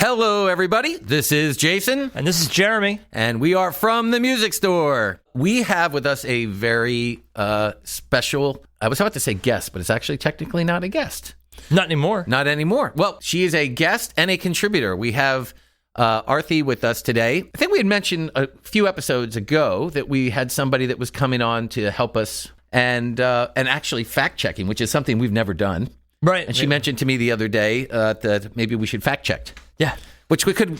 Hello, everybody. This is Jason. And this is Jeremy. And we are from the Music Store. We have with us a very special, I was about to say guest, but it's actually technically not a guest. Not anymore. Not anymore. Well, she is a guest and a contributor. We have Arthi with us today. I think we had mentioned a few episodes ago that we had somebody that was coming on to help us and actually fact-checking, which is something we've never done. Right. And she mentioned to me the other day that maybe we should fact-check. Yeah. Which we could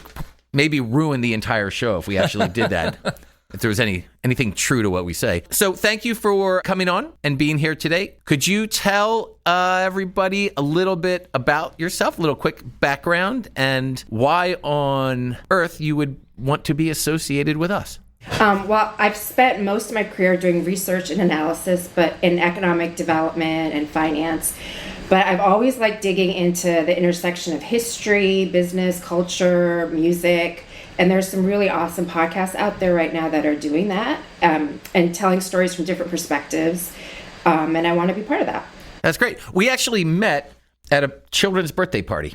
maybe ruin the entire show if we actually did that. If there was anything true to what we say. So thank you for coming on and being here today. Could you tell everybody a little bit about yourself, a little quick background, and why on earth you would want to be associated with us? Well, I've spent most of my career doing research and analysis, but in economic development and finance. But I've always liked digging into the intersection of history, business, culture, music. And there's some really awesome podcasts out there right now that are doing that and telling stories from different perspectives. And I want to be part of that. That's great. We actually met at a children's birthday party.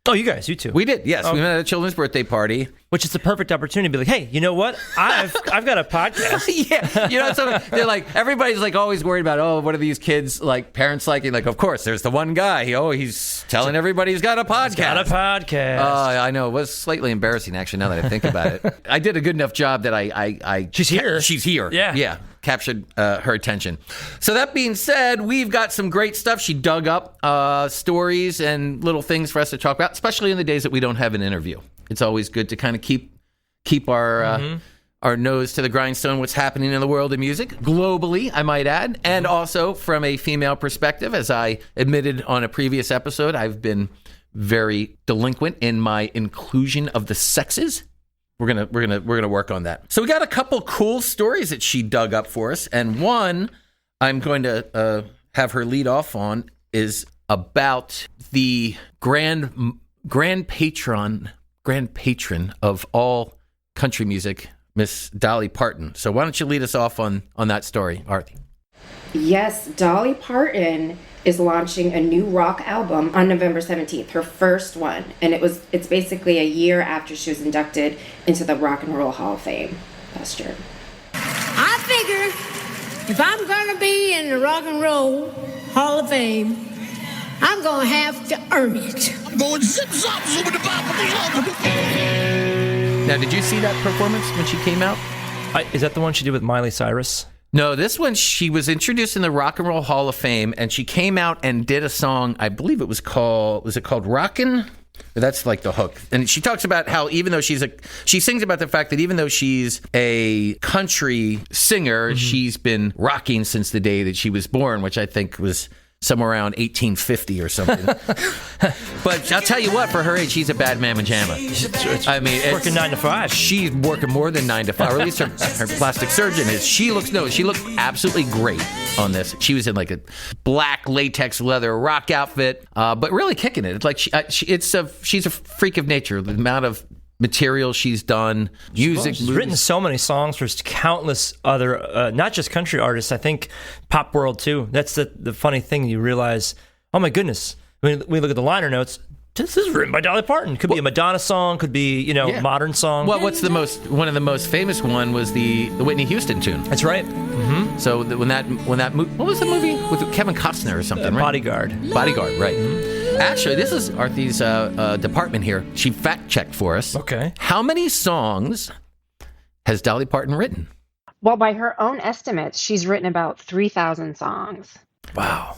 Oh, you two. We did, yes. We met at a children's birthday party. Which is the perfect opportunity to be like, hey, you know what? I've got a podcast. Yeah. You know, so they're like, everybody's like always worried about, oh, what are these kids, like parents liking? Like, of course, there's the one guy. He's telling everybody he's got a podcast. He's got a podcast. I know. It was slightly embarrassing, actually, now that I think about it. I did a good enough job that I She's here. She's here. Yeah. Yeah. Captured her attention. So that being said, we've got some great stuff. She dug up stories and little things for us to talk about, especially in the days that we don't have an interview. It's always good to kind of keep our nose to the grindstone, what's happening in the world of music, globally, I might add, and also from a female perspective. As I admitted on a previous episode, I've been very delinquent in my inclusion of the sexes. We're gonna work on that. So we got a couple cool stories that she dug up for us, and one I'm going to have her lead off on is about the grand patron of all country music, Miss Dolly Parton. So why don't you lead us off on that story, Arthi? Yes, Dolly Parton is launching a new rock album on November 17th, her first one. And it's basically a year after she was inducted into the Rock and Roll Hall of Fame last year. I figure if I'm going to be in the Rock and Roll Hall of Fame, I'm going to have to earn it. I'm going zip-zop over the bottom of the Now, did you see that performance when she came out? Is that the one she did with Miley Cyrus? No, this one, she was introduced in the Rock and Roll Hall of Fame, and she came out and did a song, I believe it was called Rockin'? That's like the hook. And she talks about how even though she sings about the fact that even though she's a country singer, she's been rocking since the day that she was born, which I think was somewhere around 1850 or something. But I'll tell you what, for her age, she's a bad mamma jamma. I mean, working 9 to 5. She's working more than 9 to 5, or at least her plastic surgeon is. She looked absolutely great on this. She was in like a black latex leather rock outfit, but really kicking it. It's like she's a freak of nature. The amount of material she's done, music. She's written so many songs for countless other, not just country artists, I think pop world too. That's the funny thing. You realize, oh my goodness, when we look at the liner notes, this is written by Dolly Parton. Could be a Madonna song, could be, modern song. Well, one of the most famous one was the Whitney Houston tune. That's right. Mm-hmm. So when that what was the movie with Kevin Costner or something, right? Bodyguard, right. Mm-hmm. Actually, this is Arthi's department here. She fact-checked for us. Okay. How many songs has Dolly Parton written? Well, by her own estimates, she's written about 3,000 songs. Wow.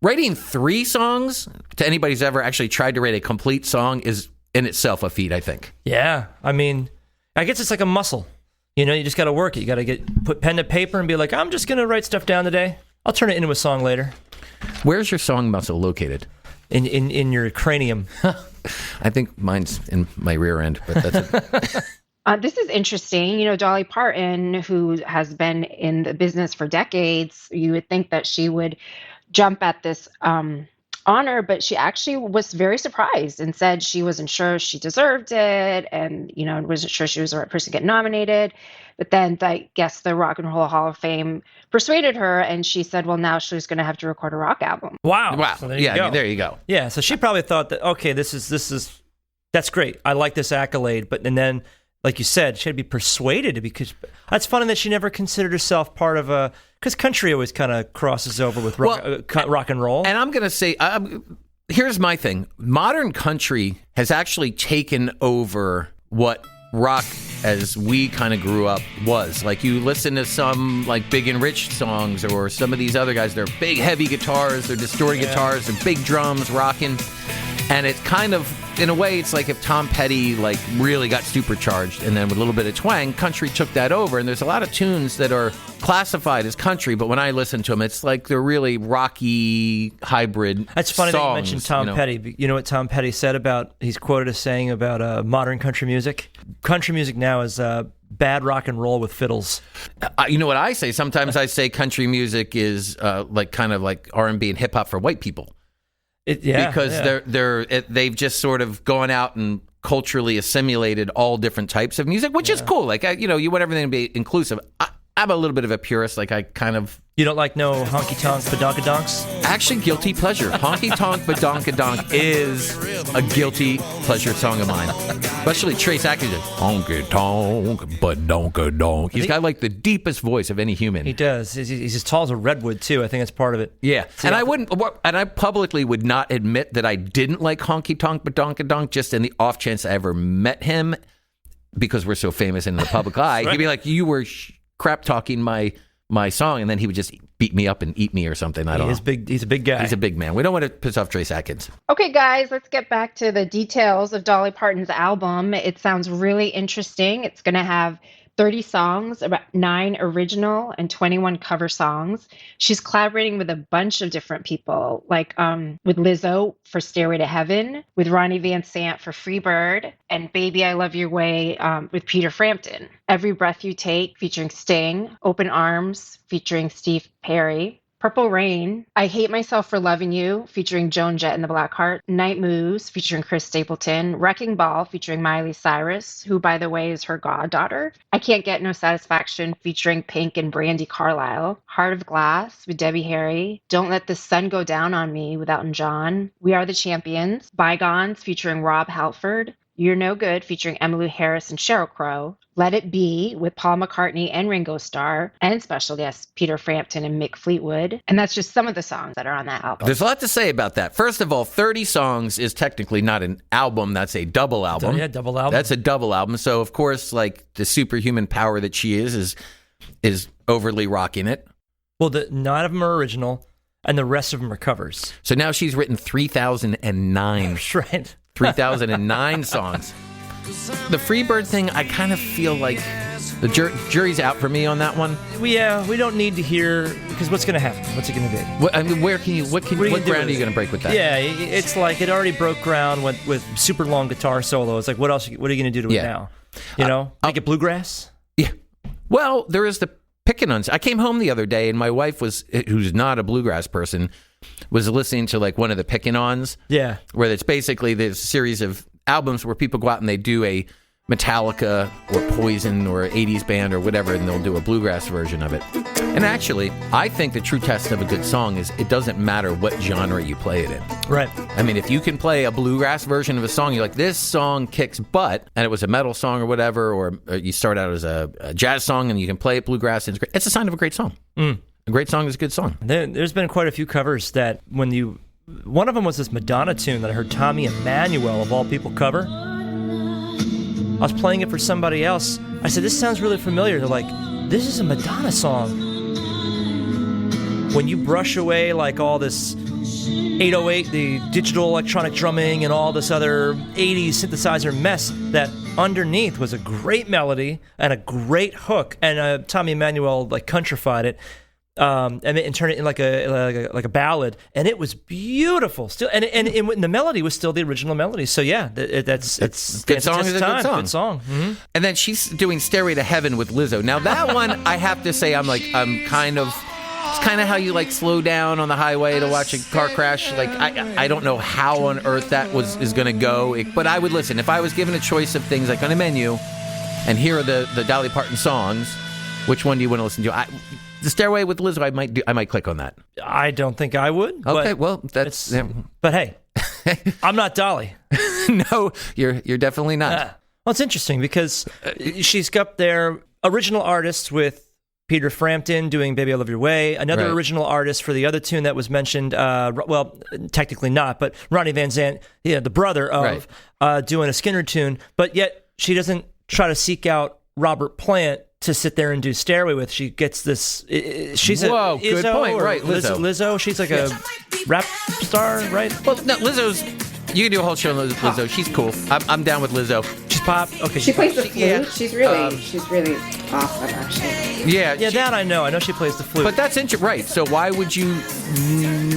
Writing 3 songs to anybody who's ever actually tried to write a complete song is in itself a feat, I think. Yeah. I mean, I guess it's like a muscle. You just got to work it. You got to put pen to paper and be like, I'm just going to write stuff down today. I'll turn it into a song later. Where's your song muscle located? In your cranium. I think mine's in my rear end, but that's it. This is interesting. Dolly Parton, who has been in the business for decades, you would think that she would jump at this honor, but she actually was very surprised and said she wasn't sure she deserved it, and wasn't sure she was the right person to get nominated. But then I guess the Rock and Roll Hall of Fame persuaded her, and she said, well, now she's going to have to record a rock album. Wow. So there you go. There you go. Yeah, so she probably thought that, okay, that's great. I like this accolade. And then, like you said, she had to be persuaded, because that's funny that she never considered herself part of because country always kind of crosses over with rock and roll. And I'm going to say, here's my thing. Modern country has actually taken over what rock as we kind of grew up was. Like, you listen to some like Big and Rich songs, or some of these other guys, they're big heavy guitars, they're distorted guitars, they're big drums rocking. And it's kind of, in a way, it's like if Tom Petty like really got supercharged, and then with a little bit of twang, country took that over. And there's a lot of tunes that are classified as country, but when I listen to them, it's like they're really rocky hybrid. That's funny songs, that you mentioned Tom Petty. You know what Tom Petty said about? He's quoted as saying about modern country music. Country music now is bad rock and roll with fiddles. You know what I say? Sometimes I say country music is like kind of like R&B and hip hop for white people. Because they've just sort of gone out and culturally assimilated all different types of music, which is cool. Like, you want everything to be inclusive. I'm a little bit of a purist. Like, I kind of... You don't like no honky-tonk badonkadonks? Actually, guilty pleasure. Honky-tonk badonkadonk is a guilty pleasure song of mine. Especially Trace Atkins. Honky-tonk badonkadonk. He's got like the deepest voice of any human. He does. He's as tall as a redwood, too. I think that's part of it. Yeah. And I publicly would not admit that I didn't like honky-tonk badonkadonk, just in the off chance I ever met him, because we're so famous in the public eye. Right. He'd be like, you were crap talking my song, and then he would just beat me up and eat me or something. I don't know. He's a big guy. He's a big man. We don't want to piss off Trace Atkins. Okay, guys, let's get back to the details of Dolly Parton's album. It sounds really interesting. It's going to have 30 songs, about 9 original and 21 cover songs. She's collaborating with a bunch of different people, like with Lizzo for Stairway to Heaven, with Ronnie Van Sant for Freebird, and Baby I Love Your Way with Peter Frampton. Every Breath You Take featuring Sting, Open Arms featuring Steve Perry, Purple Rain, I Hate Myself for Loving You, featuring Joan Jett and the Blackheart, Night Moves, featuring Chris Stapleton, Wrecking Ball, featuring Miley Cyrus, who, by the way, is her goddaughter, I Can't Get No Satisfaction, featuring Pink and Brandi Carlile, Heart of Glass with Debbie Harry, Don't Let the Sun Go Down on Me with Elton John, We Are the Champions, Bygones, featuring Rob Halford, You're No Good, featuring Emmylou Harris and Sheryl Crow, Let It Be with Paul McCartney and Ringo Starr, and special guests Peter Frampton and Mick Fleetwood. And that's just some of the songs that are on that album. There's a lot to say about that. First of all, 30 songs is technically not an album. That's a double album. Yeah, double album. That's a double album. So, of course, like, the superhuman power that she is overly rocking it. Well, none of them are original, and the rest of them are covers. So now she's written 3,009. That's right. 3,009 songs. The Freebird thing, I kind of feel like the jury's out for me on that one. We don't need to hear, because what's going to happen? What's it going to be? What ground are you going to break with that? Yeah, it's like it already broke ground with super long guitar solos. Like, what else? What are you going to do to it now? Make it bluegrass? Yeah. Well, there is the picking on. I came home the other day, and my wife who's not a bluegrass person, was listening to like one of the pick-and-ons. Yeah. Where it's basically this series of albums where people go out and they do a Metallica or Poison or 80s band or whatever, and they'll do a bluegrass version of it. And actually, I think the true test of a good song is it doesn't matter what genre you play it in. Right. I mean, if you can play a bluegrass version of a song, you're like, this song kicks butt, and it was a metal song or whatever, or you start out as a jazz song and you can play it bluegrass, and it's a sign of a great song. A great song is a good song. There's been quite a few covers that one of them was this Madonna tune that I heard Tommy Emmanuel, of all people, cover. I was playing it for somebody else. I said, this sounds really familiar. They're like, this is a Madonna song. When you brush away like all this 808, the digital electronic drumming and all this other 80s synthesizer mess, that underneath was a great melody and a great hook. And Tommy Emmanuel like countrified it. And turn it in like a ballad, and it was beautiful. Still, and the melody was still the original melody. So yeah, it's good song. Is a good song. Good song. Mm-hmm. And then she's doing "Stairway to Heaven" with Lizzo. Now that one, I have to say, I'm kind of It's kind of how you like slow down on the highway to watch a car crash. Like I don't know how on earth that is going to go, but I would listen if I was given a choice of things like on a menu, and here are the Dolly Parton songs. Which one do you want to listen to? The Stairway with Lizzo. I might click on that. I don't think I would. Okay, well that's. But hey, I'm not Dolly. No, you're definitely not. Well, it's interesting because she's up there, original artist with Peter Frampton doing Baby I Love Your Way, another original artist for the other tune that was mentioned, well, technically not, but Ronnie Van Zant, the brother of, doing a Skinner tune, but yet she doesn't try to seek out Robert Plant to sit there and do Stairway with. She gets this, she's Whoa, good point, right, Lizzo, she's like a rap star, right? Well, no, Lizzo's, you can do a whole show on Lizzo. She's cool. I'm down with Lizzo. She's pop. Okay, she plays the flute. Yeah. She's really awesome, actually. Yeah, that I know. I know she plays the flute. But that's interesting, right? So why would you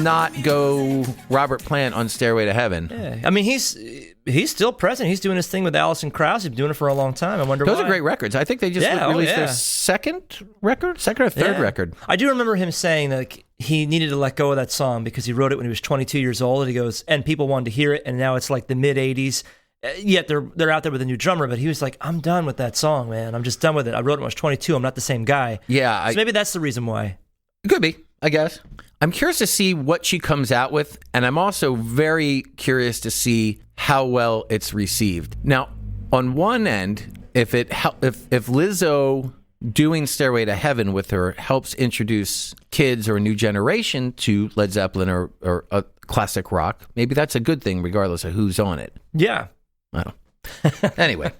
not go Robert Plant on Stairway to Heaven? Yeah. I mean, he's still present. He's doing his thing with Alison Krauss. He's been doing it for a long time. I wonder Those why. are great records. I think they just released their second or third record. I do remember him saying that he needed to let go of that song because he wrote it when he was 22 years old. And he goes, and people wanted to hear it, and now it's like the mid 80s. Yet they're out there with a new drummer, but he was like, I'm done with that song, man. I'm just done with it. I wrote it when I was 22. I'm not the same guy. Yeah. So maybe that's the reason why. It could be, I guess. I'm curious to see what she comes out with, and I'm also very curious to see how well it's received. Now, on one end, if Lizzo doing Stairway to Heaven with her helps introduce kids or a new generation to Led Zeppelin or classic rock, maybe that's a good thing regardless of who's on it. Yeah. I don't know. Anyway,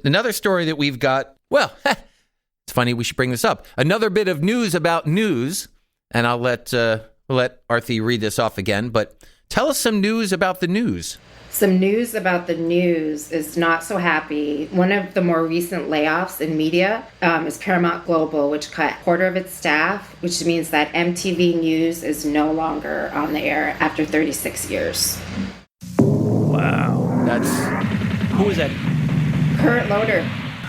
another story that we've got, well, it's funny we should bring this up. Another bit of news about news, and I'll let Arthi read this off again, but tell us some news about the news. Some news about the news is not so happy. One of the more recent layoffs in media is Paramount Global, which cut a quarter of its staff, which means that MTV News is no longer on the air after 36 years. Wow. Who is that? Kurt Loder.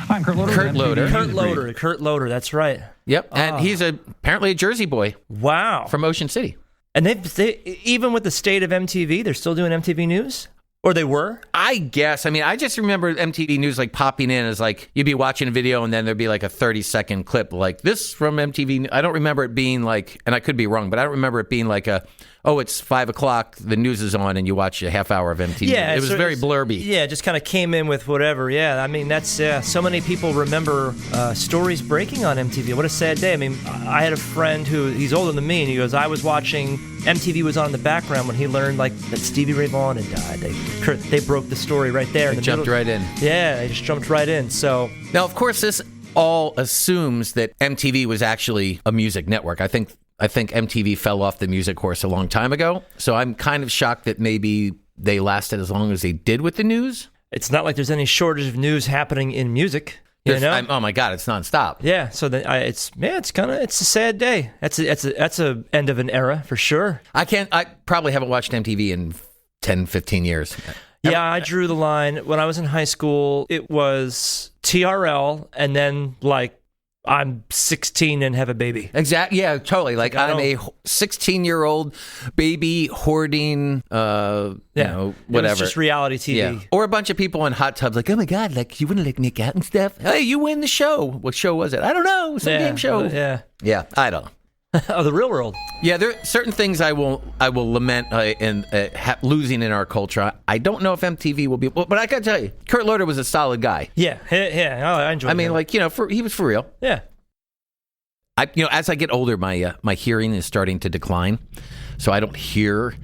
I'm Kurt Loder. Kurt Loder, that's right. Yep, and he's apparently a Jersey boy. Wow. From Ocean City. And they even with the state of MTV, they're still doing MTV News? Or they were? I guess. I mean, I just remember MTV News like popping in as like, you'd be watching a video and then there'd be like a 30-second clip like this from MTV. I don't remember it being like, and I could be wrong, but I don't remember it being like it's 5 o'clock, the news is on, and you watch a half hour of MTV. Yeah, it was very blurby. Yeah, just kind of came in with whatever. Yeah, I mean, that's so many people remember stories breaking on MTV. What a sad day. I mean, I had a friend he's older than me, and he goes, I was watching, MTV was on in the background when he learned like that Stevie Ray Vaughan had died. They broke the story right there. They jumped right in. Yeah, they just jumped right in. So now, of course, this all assumes that MTV was actually a music network. I think MTV fell off the music horse a long time ago. So I'm kind of shocked that maybe they lasted as long as they did with the news. It's not like there's any shortage of news happening in music. You know? Oh my God, it's nonstop. Yeah, so it's a sad day. That's a end of an era for sure. I probably haven't watched MTV in 10, 15 years. Yeah, I drew the line when I was in high school. It was TRL, and then like I'm 16 and have a baby. Exactly. Yeah, totally. Like I'm a 16-year-old baby hoarding, whatever. It's just reality TV. Yeah. Or a bunch of people in hot tubs like, oh my God, like you wouldn't like make out and stuff. Hey, you win the show. What show was it? I don't know. Some game show. Yeah, I don't know. Oh, the real world. Yeah, there are certain things I will lament in losing in our culture. I don't know if MTV will be, but I gotta tell you, Kurt Loder was a solid guy. Yeah, I enjoyed. I mean, him. He was for real. Yeah. As I get older, my hearing is starting to decline, so I don't hear,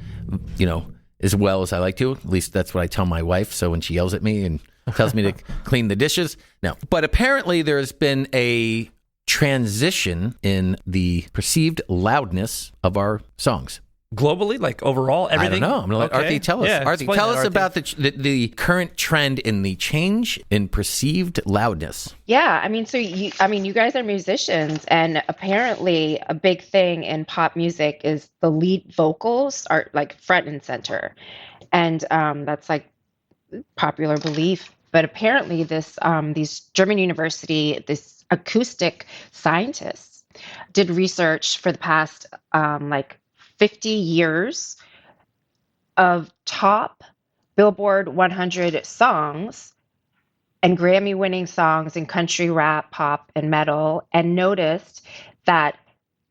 as well as I like to. At least that's what I tell my wife. So when she yells at me and tells me to clean the dishes, no. But apparently, there's been a transition in the perceived loudness of our songs. Globally, like overall, everything? I don't know. I'm going to let Arthi tell us. Yeah, Arthi, tell us about the current trend in the change in perceived loudness. Yeah, I mean, you guys are musicians, and apparently a big thing in pop music is the lead vocals are like front and center, and that's like popular belief. But apparently, these German university, this acoustic scientists did research for the past like 50 years of top Billboard 100 songs and Grammy-winning songs in country, rap, pop, and metal, and noticed that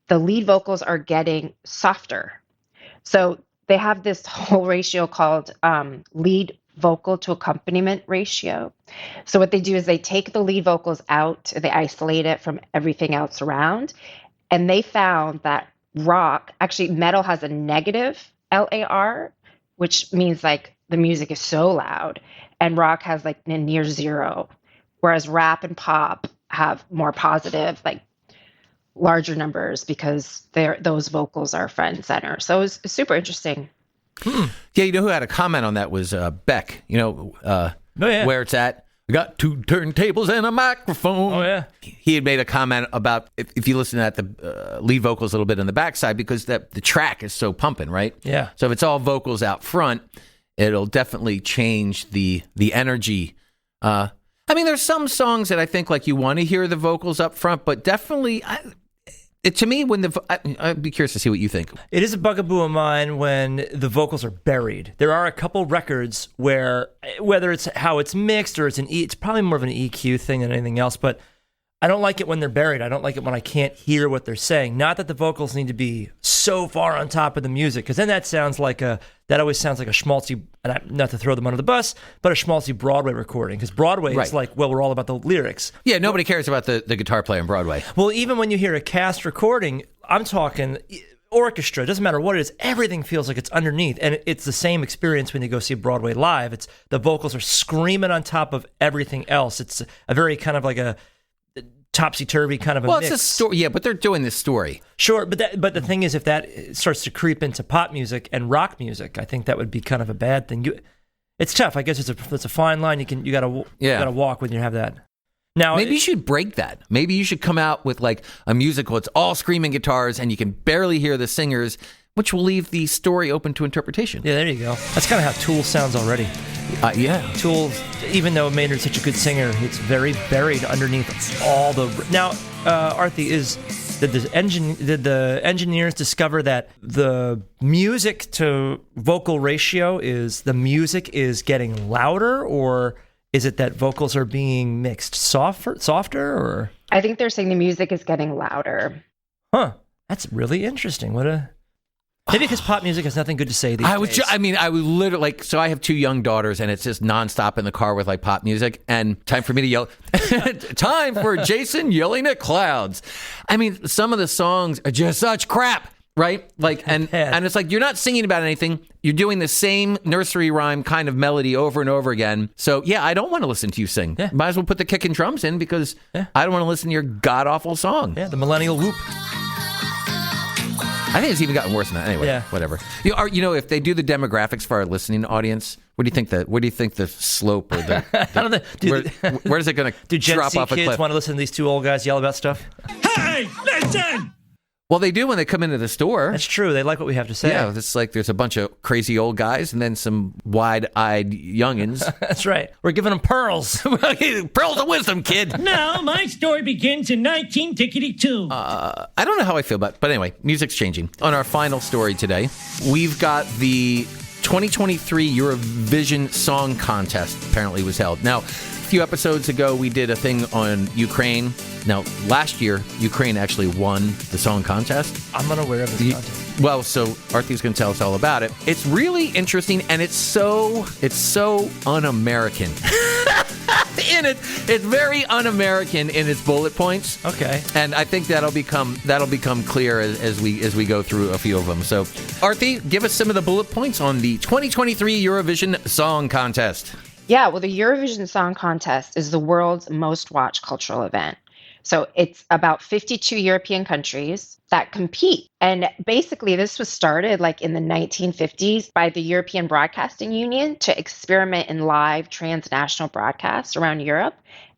the lead vocals are getting softer. So they have this whole ratio called lead vocal to accompaniment ratio. So what they do is they take the lead vocals out, they isolate it from everything else around, and they found that rock, actually metal has a negative LAR, which means like the music is so loud, and rock has like a near zero, whereas rap and pop have more positive, like larger numbers because those vocals are front and center. So it's super interesting. Yeah, you know who had a comment on that was Beck. You know where it's at. We got 2 turntables and a microphone. Oh, yeah. He had made a comment about if you listen at the lead vocals a little bit on the backside because the track is so pumping, right? Yeah. So if it's all vocals out front, it'll definitely change the energy. I mean, there's some songs that I think like you want to hear the vocals up front, but definitely, to me, when I'd be curious to see what you think. It is a bugaboo of mine when the vocals are buried. There are a couple records where, whether it's how it's mixed or it's probably more of an EQ thing than anything else, but I don't like it when they're buried. I don't like it when I can't hear what they're saying. Not that the vocals need to be so far on top of the music, because then that always sounds like a schmaltzy, and not to throw them under the bus, but a schmaltzy Broadway recording, because Broadway is like, well, we're all about the lyrics. Yeah, nobody cares about the guitar player on Broadway. Well, even when you hear a cast recording, I'm talking orchestra, doesn't matter what it is, everything feels like it's underneath. And it's the same experience when you go see Broadway live. It's the vocals are screaming on top of everything else. It's a very kind of like a topsy-turvy kind of a mix. Well, it's a story, yeah, but they're doing this story. Sure, but the thing is, if that starts to creep into pop music and rock music, I think that would be kind of a bad thing. It's tough. I guess it's a fine line. You gotta walk when you have that. Now, maybe you should break that. Maybe you should come out with like a musical. It's all screaming guitars, and you can barely hear the singers, which will leave the story open to interpretation. Yeah, there you go. That's kind of how Tool sounds already. Yeah. Tool, even though Maynard's such a good singer, it's very buried underneath all the... Now, Arthi, did the engineers discover that the music to vocal ratio is getting louder, or is it that vocals are being mixed softer, or? I think they're saying the music is getting louder. Huh. That's really interesting. Maybe because pop music has nothing good to say these days. I would literally so I have 2 young daughters, and it's just nonstop in the car with like pop music, and time for me to yell, time for Jason yelling at clouds. I mean, some of the songs are just such crap, right? Like, and it's like, you're not singing about anything. You're doing the same nursery rhyme kind of melody over and over again. So yeah, I don't want to listen to you sing. Yeah. Might as well put the kick and drums in because I don't want to listen to your god-awful song. Yeah, the millennial whoop. I think it's even gotten worse than that. Anyway, whatever. If they do the demographics for our listening audience, what do you think the slope or the where is it going to drop off a cliff? Do Gen Z kids want to listen to these 2 old guys yell about stuff? Hey, listen! Well, they do when they come into the store. That's true. They like what we have to say. Yeah, it's like there's a bunch of crazy old guys and then some wide-eyed youngins. That's right. We're giving them pearls. Pearls of wisdom, kid. Now, my story begins in 1952. I don't know how I feel about it, but anyway, music's changing. On our final story today, we've got the 2023 Eurovision Song Contest apparently was held. Now, a few episodes ago, we did a thing on Ukraine. Now, last year, Ukraine actually won the song contest. I'm unaware of this contest. Well, so Arthi's going to tell us all about it. It's really interesting, and it's so un-American. It's very un-American in its bullet points. Okay. And I think that'll become clear as we go through a few of them. So, Arthi, give us some of the bullet points on the 2023 Eurovision Song Contest. Yeah, well, the Eurovision Song Contest is the world's most watched cultural event. So it's about 52 European countries that compete. And basically, this was started like in the 1950s by the European Broadcasting Union to experiment in live transnational broadcasts around Europe.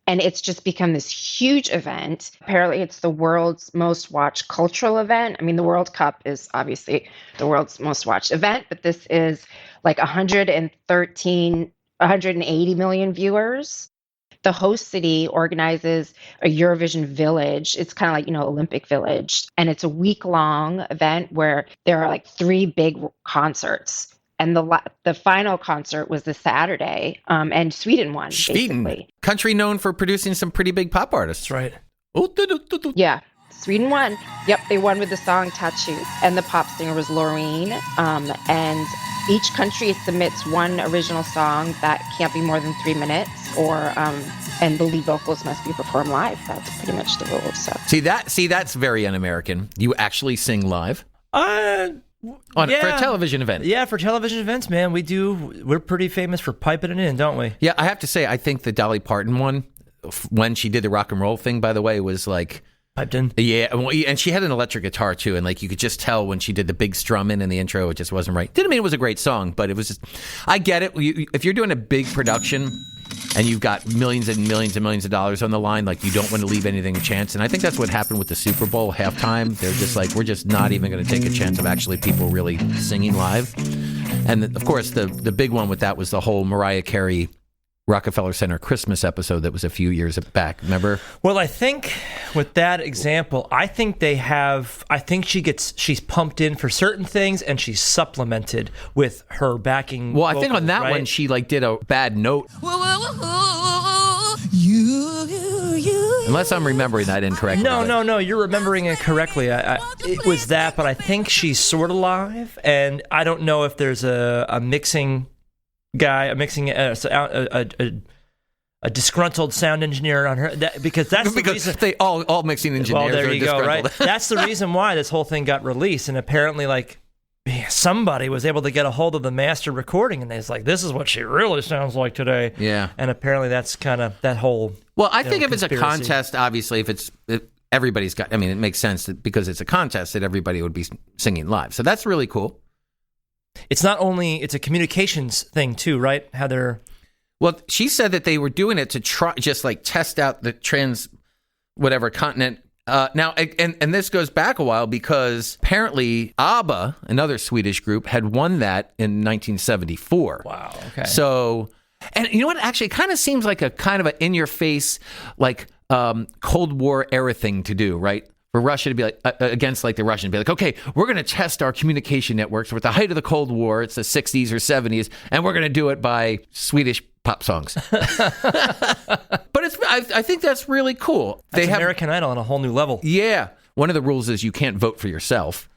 And it's just become this huge event. Apparently, it's the world's most watched cultural event. I mean, the World Cup is obviously the world's most watched event, but this is like 180 million viewers. the host city organizes a Eurovision village. It's kind of like, Olympic Village. And it's a week-long event where there are like 3 big concerts. And the final concert was this Saturday, and Sweden won, basically. Country known for producing some pretty big pop artists. Right. Yeah, Sweden won. Yep, they won with the song Tattoo. And the pop singer was Loreen. And each country submits one original song that can't be more than 3 minutes, and the lead vocals must be performed live. That's pretty much the rules. So that's very un-American. You actually sing live for a television event. Yeah, for television events, man, we do. We're pretty famous for piping it in, don't we? Yeah, I have to say, I think the Dolly Parton one, when she did the rock and roll thing, by the way, was like piped in. Yeah, and she had an electric guitar too, and like you could just tell when she did the big strumming in the intro, it just wasn't right. Didn't mean it was a great song, but it was just. I get it. If you're doing a big production and you've got millions and millions and millions of dollars on the line, like you don't want to leave anything a chance. And I think that's what happened with the Super Bowl halftime. They're just like, we're just not even going to take a chance of actually people really singing live. And of course, the big one with that was the whole Mariah Carey Rockefeller Center Christmas episode that was a few years back. Remember? Well, I think with that example, I think she's pumped in for certain things and she's supplemented with her backing. Well, I think vocals, on that right? one, she like did a bad note. Unless I'm remembering that incorrectly. No, you're remembering it correctly. It was that, but I think she's sort of live, and I don't know if there's a mixing guy, a disgruntled sound engineer on her, because that's the reason. They all mixing engineers. Well, there are you go, right? disgruntled. That's the reason why this whole thing got released, and apparently, like, somebody was able to get a hold of the master recording, and it's like, this is what she really sounds like today. Yeah, and apparently that's kind of that whole. Well, I think if conspiracy. it's a contest, obviously, if everybody's got. I mean, it makes sense because it's a contest that everybody would be singing live. So that's really cool. It's not only, it's a communications thing too, right? How they're... Well, she said that they were doing it to try, just like test out the whatever continent. Now, and this goes back a while because apparently ABBA, another Swedish group, had won that in 1974. Wow, okay. So, and you know what? Actually, it kind of seems like a kind of an in-your-face, like Cold War era thing to do, right? For Russia to be like against like the Russian, be like, okay, we're going to test our communication networks. We're at the height of the Cold War. It's the 60s or 70s, and we're going to do it by Swedish pop songs. But I think that's really cool. That's American Idol on a whole new level. Yeah. One of the rules is you can't vote for yourself.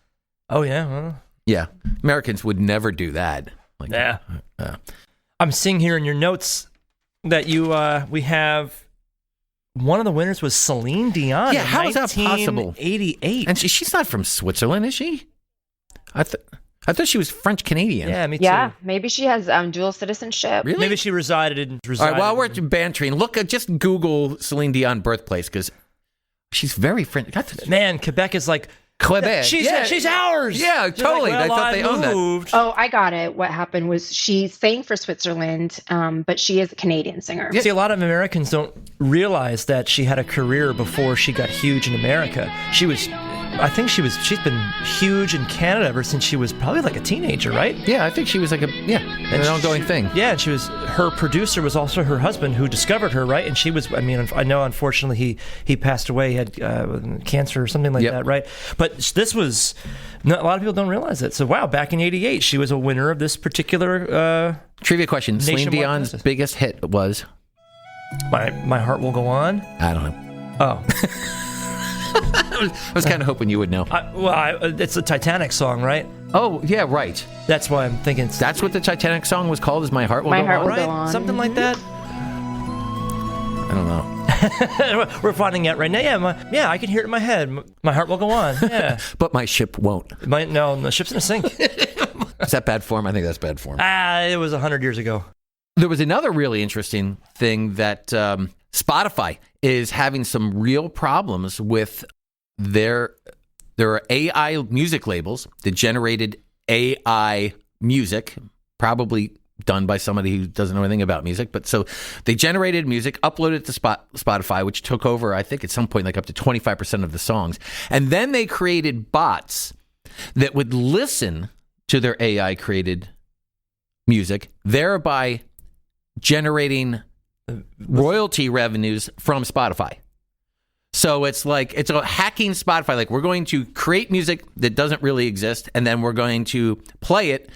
Oh, yeah? Well, yeah. Americans would never do that. Like, yeah. I'm seeing here in your notes that we have... One of the winners was Celine Dion. Yeah, how is that possible? 1988. And she's not from Switzerland, is she? I thought she was French Canadian. Yeah, me too. Yeah, maybe she has dual citizenship. Really? Maybe she resided. All right, while we're bantering, just Google Celine Dion birthplace because she's very French. Man, Quebec is like Quebec. She's ours. Yeah, totally. Like, well, I thought they owned that. Oh, I got it. What happened was she sang for Switzerland, but she is a Canadian singer. See, a lot of Americans don't realize that she had a career before she got huge in America. She's been huge in Canada ever since she was probably like a teenager, right? Yeah, I think she was like an ongoing thing. Yeah, and her producer was also her husband who discovered her, right? And she was, I know unfortunately he passed away, he had cancer or something like that, right? But this was, a lot of people don't realize it. So wow, back in '88, she was a winner of this particular trivia question. Celine Dion's biggest hit was? My Heart Will Go On? I don't know. Oh. I was kind of hoping you would know. It's the Titanic song, right? Oh, yeah, right. That's why I'm thinking. That's what the Titanic song was called, is My Heart Will Go On? My Heart Will right? Go On. Something like that? I don't know. We're finding out right now. Yeah, I can hear it in my head. My heart will go on. Yeah. But my ship won't. No, the ship's in a sink. Is that bad form? I think that's bad form. It was 100 years ago. There was another really interesting thing that Spotify is having some real problems with there are AI music labels that generated AI music, probably done by somebody who doesn't know anything about music. But so they generated music, uploaded it to Spotify, which took over, I think at some point, like up to 25% of the songs. And then they created bots that would listen to their AI created music, thereby generating royalty revenues from Spotify. So it's hacking Spotify. Like, we're going to create music that doesn't really exist, and then we're going to play it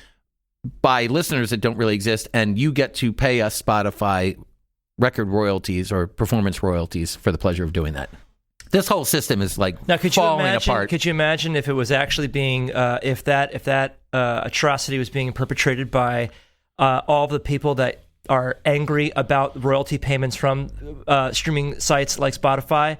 by listeners that don't really exist, and you get to pay us Spotify record royalties or performance royalties for the pleasure of doing that. This whole system is like falling apart. Could you imagine if it was actually being, if that atrocity was being perpetrated by all the people that are angry about royalty payments from streaming sites like Spotify?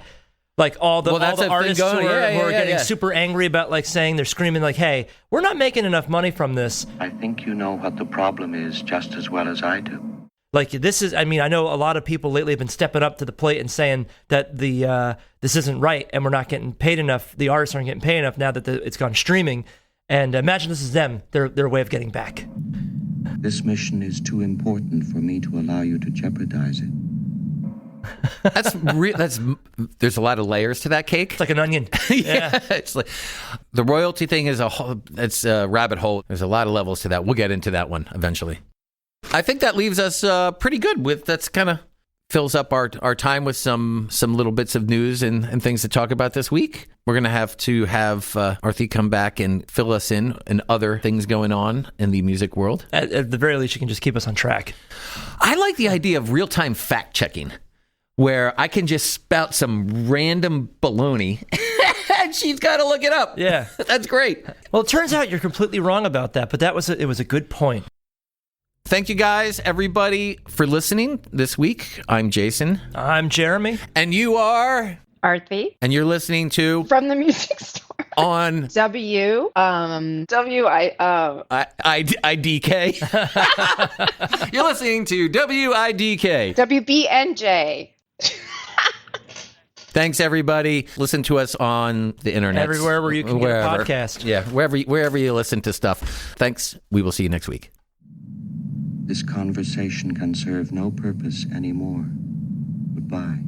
Like all the artists who are getting super angry about, like, saying, they're screaming like, hey, we're not making enough money from this. I think you know what the problem is just as well as I do. Like, this is, I mean, I know a lot of people lately have been stepping up to the plate and saying that this isn't right and we're not getting paid enough. The artists aren't getting paid enough now that it's gone streaming. And imagine this is them, their way of getting back. This mission is too important for me to allow you to jeopardize it. There's a lot of layers to that cake. It's like an onion. Yeah. It's like the royalty thing is it's a rabbit hole. There's a lot of levels to that. We'll get into that one eventually. I think that leaves us pretty good that's kind of fills up our time with some little bits of news and things to talk about this week. We're going to have Arthi come back and fill us in and other things going on in the music world. At the very least, you can just keep us on track. I like the idea of real-time fact-checking, where I can just spout some random baloney and she's got to look it up. Yeah. That's great. Well, it turns out you're completely wrong about that, but it was a good point. Thank you guys, everybody, for listening this week. I'm Jason. I'm Jeremy. And you are... Arthi. And you're listening to... From the Music Store. On... IDK. You're listening to WIDK. WBNJ. Thanks, everybody. Listen to us on the internet. Everywhere where you can get a podcast. Yeah, wherever you listen to stuff. Thanks. We will see you next week. This conversation can serve no purpose anymore. Goodbye.